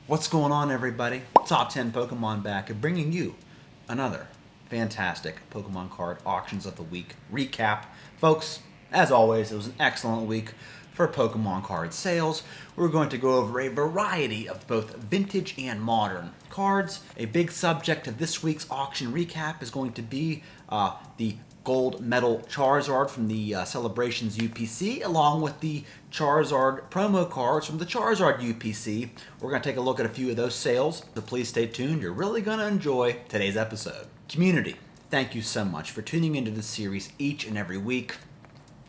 What's going on, everybody? Top 10 Pokemon back and bringing you another fantastic Pokemon card auctions of the week recap. Folks, as always, it was an excellent week for Pokemon card sales. We're going to go over a variety of both vintage and modern cards. A big subject of this week's auction recap is going to be the gold medal Charizard from the Celebrations UPC, along with the Charizard promo cards from the Charizard UPC. We're going to take a look at a few of those sales, so please stay tuned. You're really going to enjoy today's episode. Community, thank you so much for tuning into this series each and every week.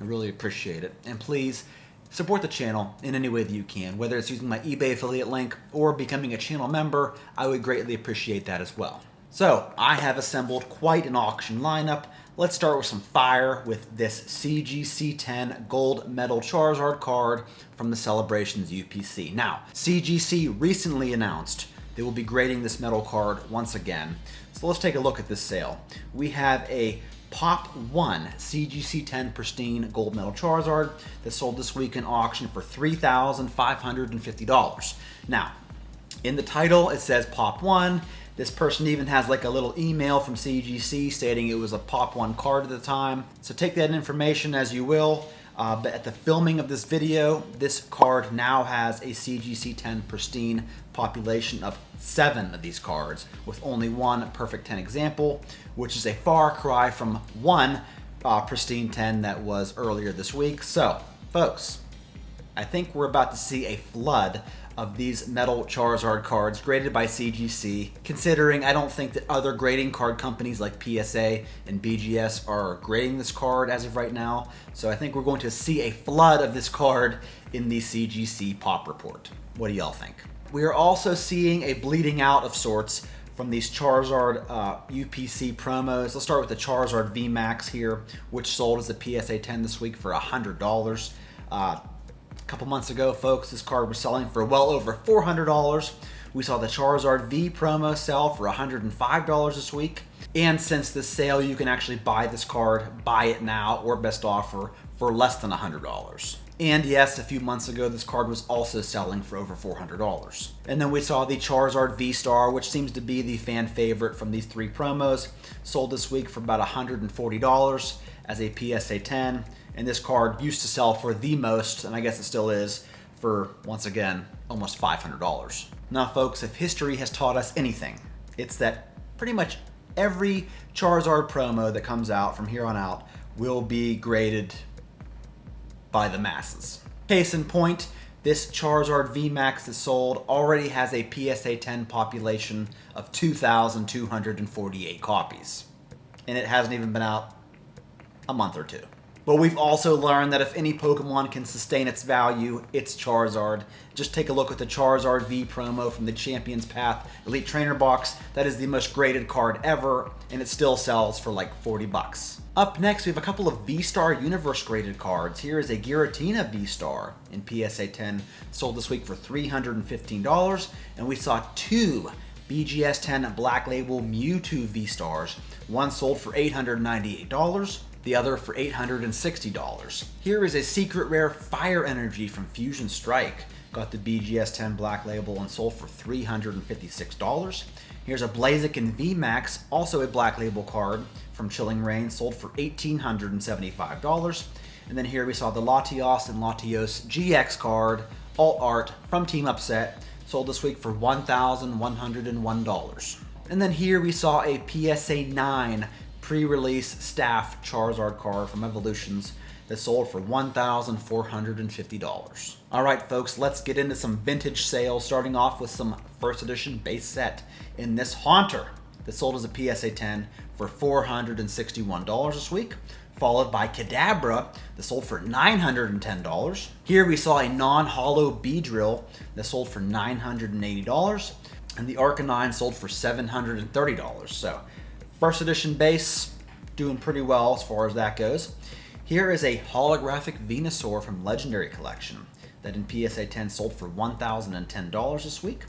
I really appreciate it. And please support the channel in any way that you can, whether it's using my eBay affiliate link or becoming a channel member. I would greatly appreciate that as well. So, I have assembled quite an auction lineup. Let's start with some fire with this CGC 10 gold medal Charizard card from the Celebrations UPC. Now, CGC recently announced they will be grading this medal card once again. So let's take a look at this sale. We have a Pop 1 CGC 10 Pristine Gold Medal Charizard that sold this week in auction for $3,550. Now, in the title it says Pop 1. This person even has like a little email from CGC stating it was a Pop 1 card at the time. So take that information as you will. But at the filming of this video, this card now has a CGC 10 Pristine population of 7 of these cards, with only one Perfect 10 example, which is a far cry from one Pristine 10 that was earlier this week. So, folks, I think we're about to see a flood of these metal Charizard cards graded by CGC, considering I don't think that other grading card companies like PSA and BGS are grading this card as of right now. So I think we're going to see a flood of this card in the CGC Pop Report. What do y'all think? We are also seeing a bleeding out of sorts from these Charizard UPC promos. Let's start with the Charizard VMAX here, which sold as a PSA 10 this week for $100. A couple months ago, folks, this card was selling for well over $400. We saw the Charizard V promo sell for $105 this week. And since this sale, you can actually buy this card, buy it now, or best offer, for less than $100. And yes, a few months ago, this card was also selling for over $400. And then we saw the Charizard V-Star, which seems to be the fan favorite from these three promos, sold this week for about $140 as a PSA 10. And this card used to sell for the most, and I guess it still is, for, once again, almost $500. Now, folks, if history has taught us anything, it's that pretty much every Charizard promo that comes out from here on out will be graded by the masses. Case in point, this Charizard VMAX that sold already has a PSA 10 population of 2,248 copies. And it hasn't even been out a month or two. But we've also learned that if any Pokemon can sustain its value, it's Charizard. Just take a look at the Charizard V promo from the Champions Path Elite Trainer box. That is the most graded card ever, and it still sells for like $40. Up next, we have a couple of V-Star Universe graded cards. Here is a Giratina V-Star in PSA 10, sold this week for $315, and we saw two BGS 10 Black Label Mewtwo V-Stars. One sold for $898. The other for $860. Here is a secret rare Fire Energy from Fusion Strike. Got the BGS 10 Black Label and sold for $356. Here's a Blaziken VMAX, also a Black Label card from Chilling Reign, sold for $1,875. And then here we saw the Latios and Latios GX card, alt art from Team Upset, sold this week for $1,101. And then here we saw a PSA 9 pre-release staff Charizard card from Evolutions that sold for $1,450. All right, folks, let's get into some vintage sales, starting off with some first edition base set in this Haunter that sold as a PSA 10 for $461 this week, followed by Kadabra that sold for $910. Here we saw a non-hollow Beedrill that sold for $980, and the Arcanine sold for $730. So first edition base, doing pretty well as far as that goes. Here is a holographic Venusaur from Legendary Collection that in PSA 10 sold for $1,010 this week.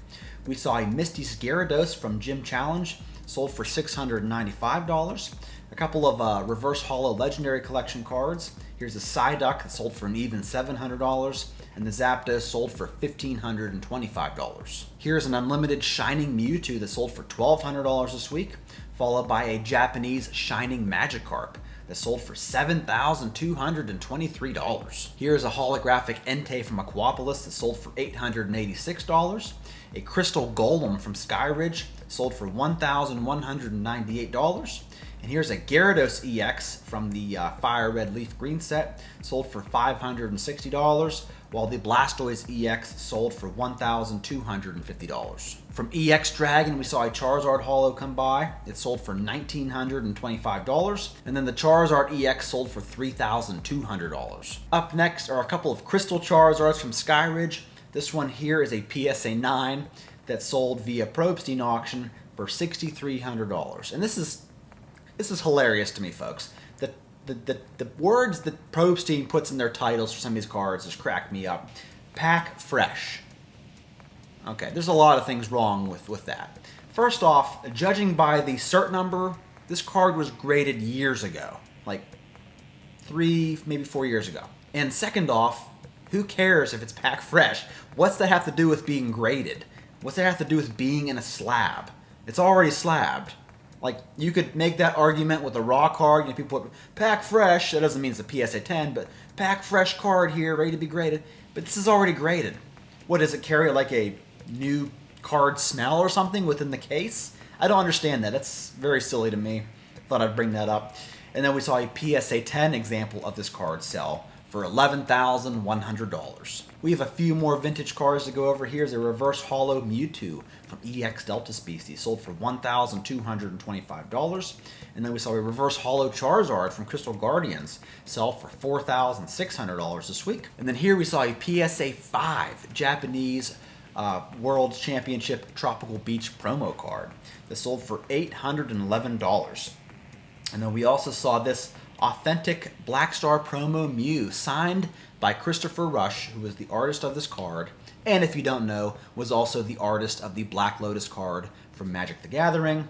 We saw a Misty Gyarados from Gym Challenge, sold for $695. A couple of reverse holo Legendary Collection cards. Here's a Psyduck that sold for an even $700. and the Zapdos sold for $1,525. Here's an unlimited Shining Mewtwo that sold for $1,200 this week, followed by a Japanese Shining Magikarp that sold for $7,223. Here's a holographic Entei from Aquapolis that sold for $886. A Crystal Golem from Skyridge sold for $1,198. And here's a Gyarados EX from the Fire Red Leaf Green set, sold for $560, while the Blastoise EX sold for $1,250. From EX Dragon, we saw a Charizard Holo come by. It sold for $1,925, and then the Charizard EX sold for $3,200. Up next are a couple of Crystal Charizards from Skyridge. This one here is a PSA 9 that sold via Probstein auction for $6,300. And this is hilarious to me, folks. The words that Probstein puts in their titles for some of these cards just crack me up. Pack fresh. Okay, there's a lot of things wrong with that. First off, judging by the cert number, this card was graded years ago. Like 3, maybe 4 years ago. And second off, who cares if it's pack fresh? What's that have to do with being graded? What's that have to do with being in a slab? It's already slabbed. Like, you could make that argument with a raw card. You know, people put pack fresh. That doesn't mean it's a PSA 10, but pack fresh card here, ready to be graded. But this is already graded. What, does it carry like a new card smell or something within the case? I don't understand that. That's very silly to me. Thought I'd bring that up. And then we saw a PSA 10 example of this card sell for $11,100. We have a few more vintage cards to go over. Here's a reverse holo Mewtwo from EX Delta Species, sold for $1,225. And then we saw a reverse holo Charizard from Crystal Guardians sell for $4,600 this week. And then here we saw a PSA 5 Japanese World Championship Tropical Beach promo card that sold for $811. And then we also saw this authentic Black Star promo Mew signed by Christopher Rush, who was the artist of this card, and if you don't know, was also the artist of the Black Lotus card from Magic the Gathering.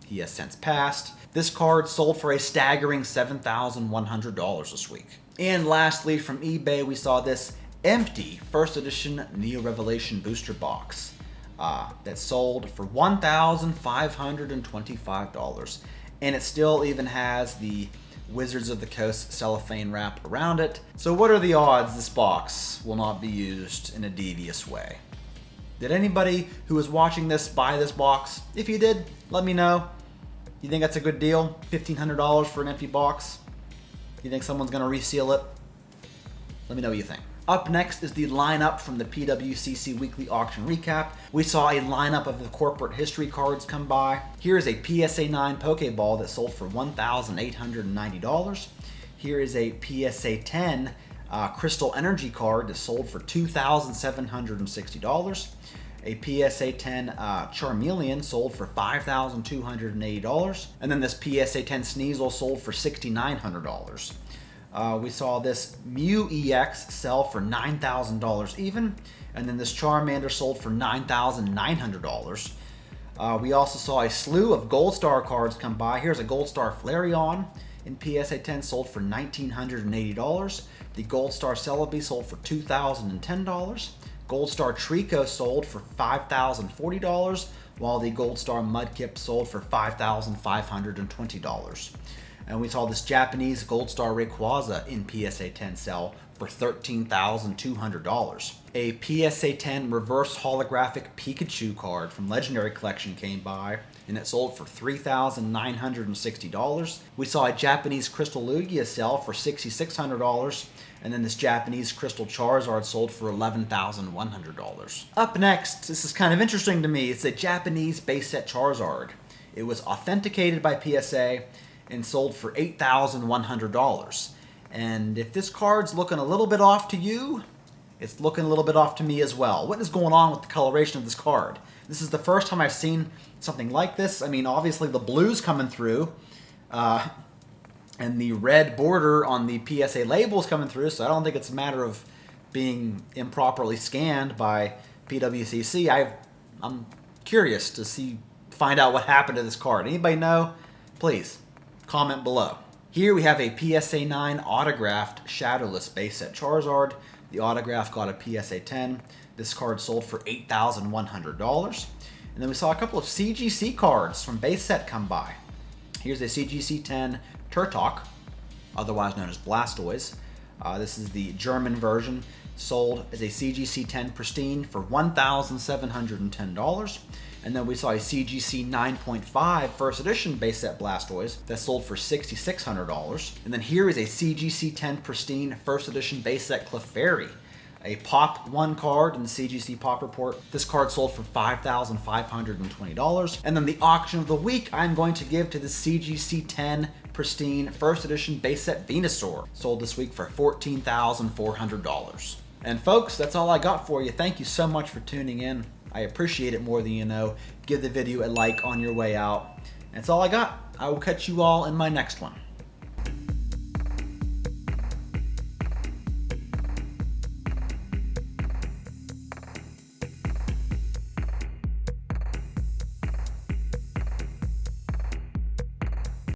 He has since passed. This card sold for a staggering $7,100 this week. And lastly, from eBay, we saw this empty first edition Neo Revelation booster box that sold for $1,525. And it still even has the Wizards of the Coast cellophane wrap around it. So what are the odds this box will not be used in a devious way? Did anybody who is watching this buy this box? If you did, let me know. You think that's a good deal? $1,500 for an empty box? You think someone's going to reseal it? Let me know what you think. Up next is the lineup from the PWCC Weekly Auction Recap. We saw a lineup of the corporate history cards come by. Here is a PSA 9 Pokeball that sold for $1,890. Here is a PSA 10 Crystal Energy card that sold for $2,760. A PSA 10 Charmeleon sold for $5,280. And then this PSA 10 Sneasel sold for $6,900. We saw this Mew EX sell for $9,000 even, and then this Charmander sold for $9,900. We also saw a slew of Gold Star cards come by. Here's a Gold Star Flareon in PSA 10 sold for $1,980. The Gold Star Celebi sold for $2,010. Gold Star Trico sold for $5,040, while the Gold Star Mudkip sold for $5,520. And we saw this Japanese Gold Star Rayquaza in PSA 10 sell for $13,200. A PSA 10 reverse holographic Pikachu card from Legendary Collection came by, and it sold for $3,960. We saw a Japanese Crystal Lugia sell for $6,600, and then this Japanese Crystal Charizard sold for $11,100. Up next, this is kind of interesting to me, it's a Japanese base set Charizard. It was authenticated by PSA and sold for $8,100. And if this card's looking a little bit off to you, it's looking a little bit off to me as well. What is going on with the coloration of this card? This is the first time I've seen something like this. I mean, obviously the blue's coming through, and the red border on the PSA label is coming through, so I don't think it's a matter of being improperly scanned by PWCC. I'm curious to find out what happened to this card. Anybody know? Please comment below. Here we have a PSA 9 autographed Shadowless base set Charizard The autograph got a PSA 10. This card sold for $8,100. And then we saw a couple of CGC cards from base set come by. Here's a CGC 10 Turtok, otherwise known as Blastoise. This is the German version, sold as a CGC 10 Pristine for $1,710. And then we saw a CGC 9.5 first edition base set Blastoise that sold for $6,600. And then here is a CGC 10 Pristine first edition base set Clefairy, a Pop 1 card in the CGC Pop Report. This card sold for $5,520. And then the auction of the week I'm going to give to the CGC 10 Pristine first edition base set Venusaur, sold this week for $14,400. And folks, that's all I got for you. Thank you so much for tuning in. I appreciate it more than you know. Give the video a like on your way out. That's all I got. I will catch you all in my next one.